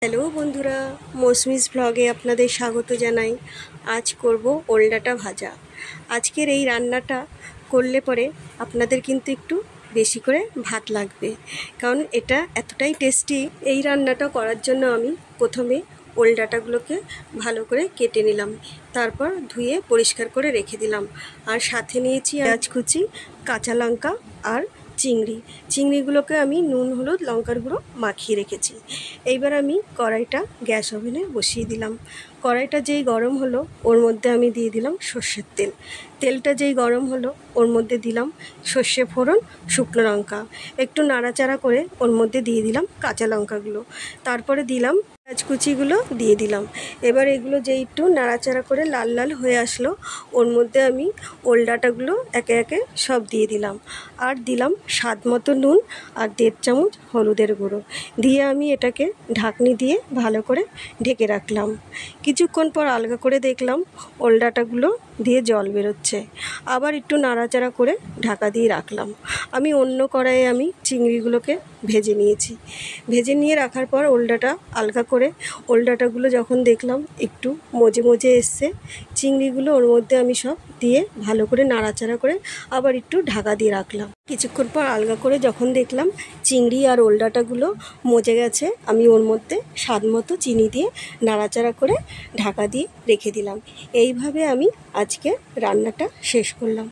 Hello বন্ধুরা, মৌসুমিস ব্লগে আপনাদের স্বাগত জানাই। আজ করব ওল ডাঁটা ভাজা। আজকের এই রান্নাটা করলে পরে আপনাদের কিন্তু একটু বেশি করে ভাত লাগবে, কারণ এটা এতটাই টেস্টি। এই রান্নাটা করার জন্য আমি প্রথমে ওল ডাঁটাগুলোকে ভালো করে কেটে নিলাম, তারপর ধুয়ে পরিষ্কার করে রেখে দিলাম। আর সাথে নিয়েছি পেঁয়াজ কুচি, কাঁচা লঙ্কা আর চিংড়িগুলোকে আমি নুন হলুদ লঙ্কার গুঁড়ো মাখিয়ে রেখেছি। এইবার আমি কড়াইটা গ্যাস ওভেনে বসিয়ে দিলাম। কড়াইটা যেই গরম হলো ওর মধ্যে আমি দিয়ে দিলাম সর্ষের তেল। তেলটা যেই গরম হলো ওর মধ্যে দিলাম সর্ষে ফোড়ন, শুকনো লঙ্কা, একটু নাড়াচাড়া করে ওর মধ্যে দিয়ে দিলাম কাঁচা লঙ্কাগুলো, তারপরে দিলাম পেঁয়াজ কুচিগুলো দিয়ে দিলাম। এবার এগুলো যেই একটু নাড়াচাড়া করে লাল লাল হয়ে আসলো ওর মধ্যে আমি ওল ডাঁটাগুলো একে একে সব দিয়ে দিলাম। আর দিলাম স্বাদ মতো নুন আর 1.5 চামচ হলুদের গুঁড়ো দিয়ে আমি এটাকে ঢাকনি দিয়ে ভালো করে ঢেকে রাখলাম। কিছুক্ষণ পর আলগা করে দেখলাম ওল ডাঁটাগুলো দিয়ে জল বেরোচ্ছে। আবার একটু নাড়াচাড়া করে ঢাকা দিয়ে রাখলাম। আমি অন্য কড়াইয়ে আমি চিংড়িগুলোকে ভেজে নিয়েছি। ভেজে নিয়ে রাখার পর ওল ডাঁটা আলগা করে ওল ডাঁটাগুলো যখন দেখলাম একটু মজে মজে এসছে, চিংড়িগুলো ওর মধ্যে আমি সব দিয়ে ভালো করে নাড়াচাড়া করে আবার একটু ঢাকা দিয়ে রাখলাম। কিছুক্ষণ পর আলগা করে যখন দেখলাম চিংড়ি আর ওল ডাঁটাগুলো মজে গেছে, আমি ওর মধ্যে স্বাদ মতো চিনি দিয়ে নাড়াচাড়া করে ঢাকা দিয়ে রেখে দিলাম। এইভাবে আমি আজকে রান্নাটা শেষ করলাম।